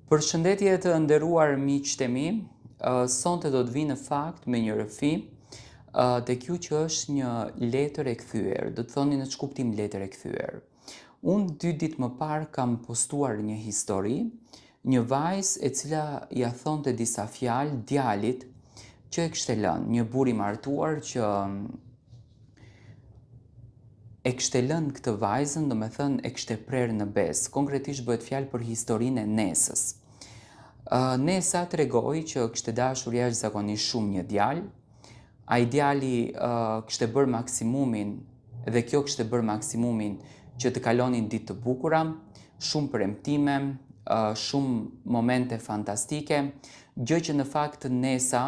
Përshëndetje të nderuar miqtë e mi, sonte do të vi në fakt me një rëfi tek ju që është një letër e kthyer. Do të thoni në ç'kuptim letër e kthyer. Unë 2 ditë më parë kam postuar një histori, një vajzë e cila ja thonte disa fjalë djalit që e kishte lënë, një burr i martuar që e kishte lënë këtë vajzën, domethënë e kishte prerë në besë. Konkretisht bëhet fjalë për historinë e Nesës. Nesa tregoi që kishte dashur jashtëzakonisht shumë një djalë. Ai djali kishte bërë maksimumin dhe kjo kishte bërë maksimumin që të kalonin ditë të bukura, shumë premtime, shumë momente fantastike, gjë që në fakt Nesa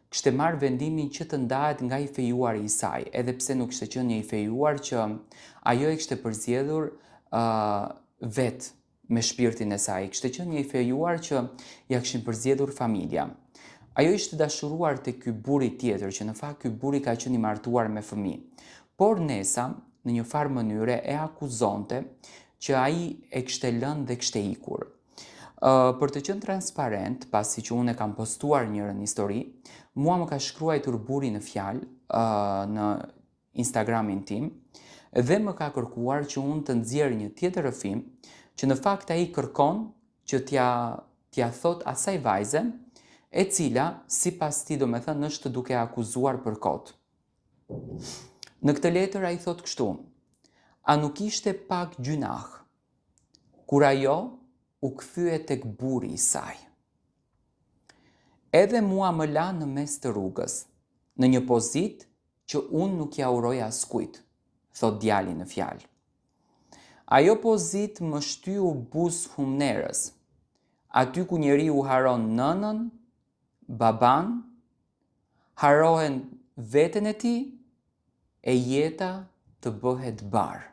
kishte marrë vendimin që të ndahet nga i fejuari i saj, edhe pse nuk kishte qenë një i fejuar që ajo e kishte përzgjedhur vetë me shpirtin e saj. Kishte qenë një i fejuar që ja kishin përzgjedhur familja. Ajo ishte dashuruar te ky burri tjetër, që në fakt ky burri ka qenë i martuar me fëmijë. Por Nesa në një farë mënyre e akuzonte që ai e kishte lënë dhe kishte ikur. Për të qenë transparent, pasi që unë e kam postuar njërën histori, mua më ka shkruar burri në fjalë në Instagramin tim dhe më ka kërkuar që unë të nxjerr një tjetër rrëfim që në fakt ai kërkon që t'ja thot asaj vajze e cila sipas tij domethënë është duke akuzuar për kot. Në këtë letër ai thot kështu: a nuk ishte pak gjynah kur ajo u kthye tek burri i saj. Edhe mua më la në mes të rrugës, në një pozitë që unë nuk ja uroj askujt, thot djali në fjalë. Ajo pozitë më shtyu buzë humnerës, aty ku njeriu haron nënën, baban, harohen veten e tij e jeta të bëhet barë.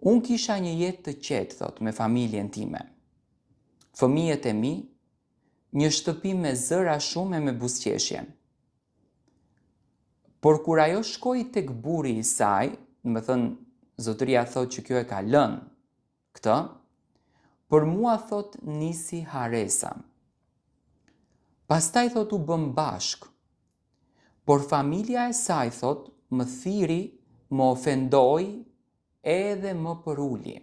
Unë kisha një jetë të qetë, thot, me familjen time. Fëmijët e mi, një shtëpi me zëra shumë e me buzëqeshje. Por kur ajo shkoi tek burri i saj, domethënë zotëria thot që kjo e ka lënë këtë, për mua thot nisi haresa. Pastaj thot u bëm bashk, por familja e saj thot më thiri, më ofendoi edhe më përuli.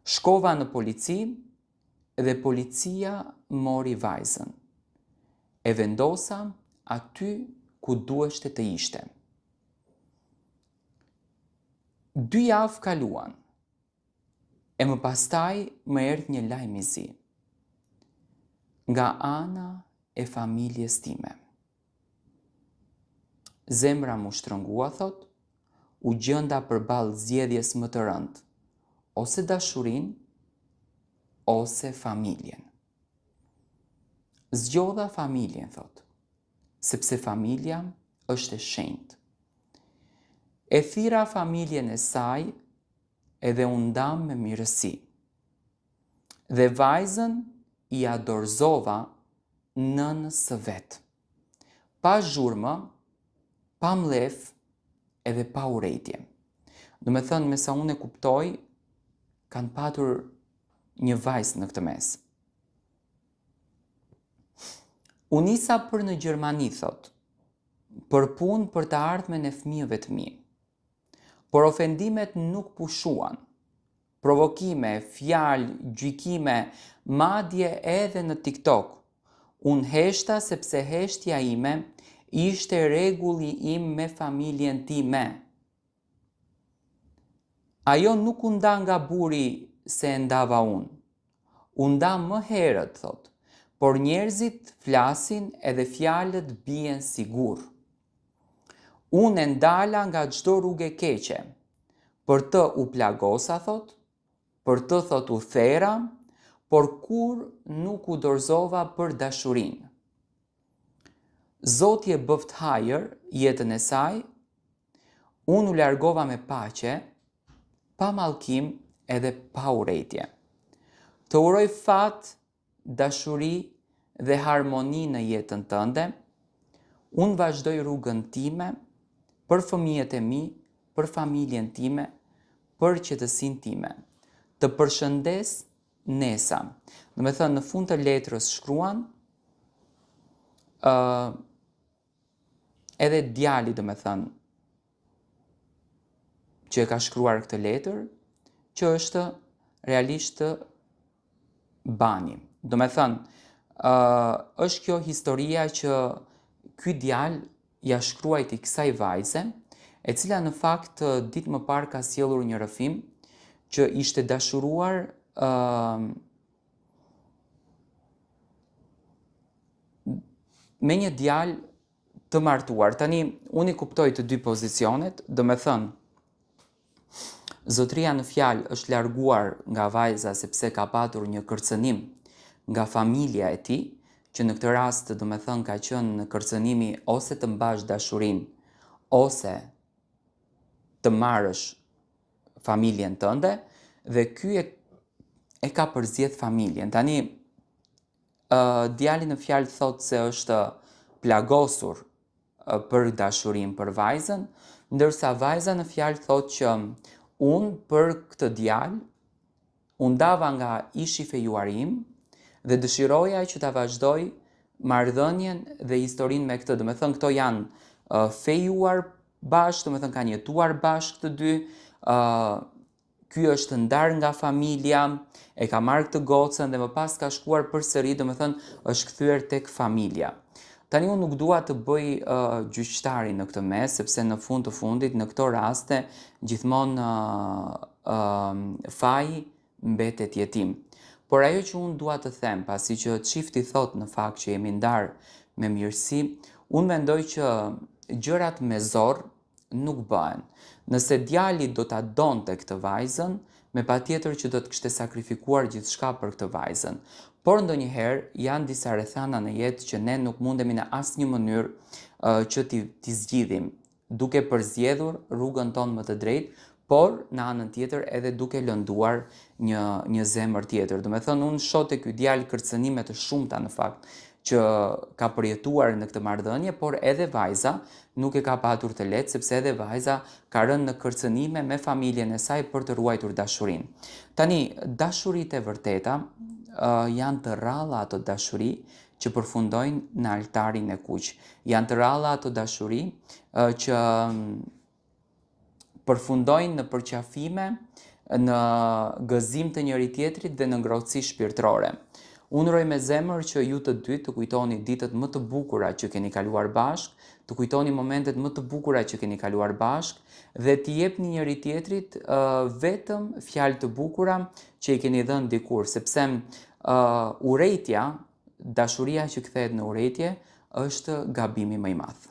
Shkova në polici dhe policia mori vajzën. E vendosa aty ku duheshte të ishte. 2 javë kaluan e më pastaj më erdhi një lajm i zi nga ana e familjes time. Zemra mu shtrëngua, thot, u gjënda përballë zgjedhjes më të rëndë, ose dashurin, ose familjen. Zgjodha familjen, thot, sepse familja është e shenjtë. E thira familjen e saj edhe u ndam me mirësi. Dhe vajzën i adorzova nënës së vet. Pa zhurmë, pa mlef, edhe pa urrejtje. Do me thënë, me sa unë e kuptoj, kanë patur një vajzë në këtë mes. U nisa për në Gjermani, thot, për punë për të ardhmen e fëmijëve të mi. Por ofendimet nuk pushuan. Provokime, fjalë, gjykime, madje edhe në TikTok. Unë heshta sepse heshtja ime ishte rregulli im me familjen time. Ajo nuk u nda nga burri se e ndava unë. U nda më herët, thot, por njerëzit flasin edhe fjalët bien sigur. Unë e ndala nga çdo rrugë e keqe. Për të u plagosa, thot, për të, thot, u thera, por kur nuk u dorëzova për dashurinë. Zoti e bëft hajër jetën e saj, unë u largova me paqe, pa mallkim edhe pa urrejtje. Të uroj fat, dashuri dhe harmoni në jetën tënde. Unë vazhdoj rrugën time për fëmijët e mi, për familjen time, për qetësinë time. Të përshëndes Nesa. Do me thënë, në fund të letrës shkruan, edhe djali, do me thënë, që e ka shkruar këtë letër, që është realisht të Bani. Do me thënë, është kjo historia që ky djalë ja shkruajti kësaj vajze, e cila në fakt ditë më parë ka sjellur një rrëfim që ishte dashuruar me një djalë të martuar. Tani, unë i kuptoj të dy pozicionet, do me thënë, zotria në fjalë është larguar nga vajza sepse ka patur një kërcënim nga familja e tij, që në këtë rast, do me thënë, ka qenë në kërcënimi ose të mbash dashurinë, ose të marrësh familjen tënde, dhe ky e ka përzgjedh familjen. Tani, djali në fjalë thotë se është plagosur për dashurinë për vajzën, ndërsa vajza në fjalë thotë që unë për këtë djalë u ndava nga ishi fejuar im dhe dëshiroja që ta vazhdoj marrëdhënien dhe historinë me këtë. Do me thënë, këto janë fejuar bashkë, do me thënë kanë jetuar bashkë të dy, ky është ndarë nga familja, e ka marrë këtë gocën dhe më pas ka shkuar përsëri, do me thënë është kthyer tek familja. Tani unë nuk dua të bëj gjyqtari në këtë mes, sepse në fund të fundit, në këto raste, gjithmonë faji mbetet jetim. Por ajo që unë dua të them, pasi që çifti thot në fakt që jemi ndarë me mirësi, unë mendoj që gjërat me zor nuk bëhen. Nëse djali do ta donte këtë vajzën, me patjetër që do të kishte sakrifikuar gjithçka për këtë vajzën. Por ndonjëherë janë disa rrethana në jetë që ne nuk mundemi në asnjë mënyrë që t'i zgjidhim, duke përzgjedhur rrugën tonë më të drejtë, por në anën tjetër edhe duke lënduar një zemër tjetër. Do me thënë, unë shoh te ky djalë kërcënime të shumta në fakt që ka përjetuar në këtë marrëdhënie, por edhe vajza nuk e ka patur të lehtë, sepse edhe vajza ka rënë në kërcënime me familjen e saj për të ruajtur dashurinë. Tani, dashuritë e vërteta janë të rralla ato dashuri që përfundojnë në altarin e kuq. Janë të rralla ato dashuri që përfundojnë në përqafime, në gëzim të njëri tjetrit dhe në ngrohtësi shpirtërore. Unë uroj me zemër që ju të dy të kujtoni ditët më të bukura që keni kaluar bashkë, të kujtoni momentet më të bukura që keni kaluar bashkë dhe t'i jepni njëri tjetrit vetëm fjalë të bukura që i keni dhënë dikur, sepse urrejtja, dashuria që kthehet në urrejtje, është gabimi më i madh.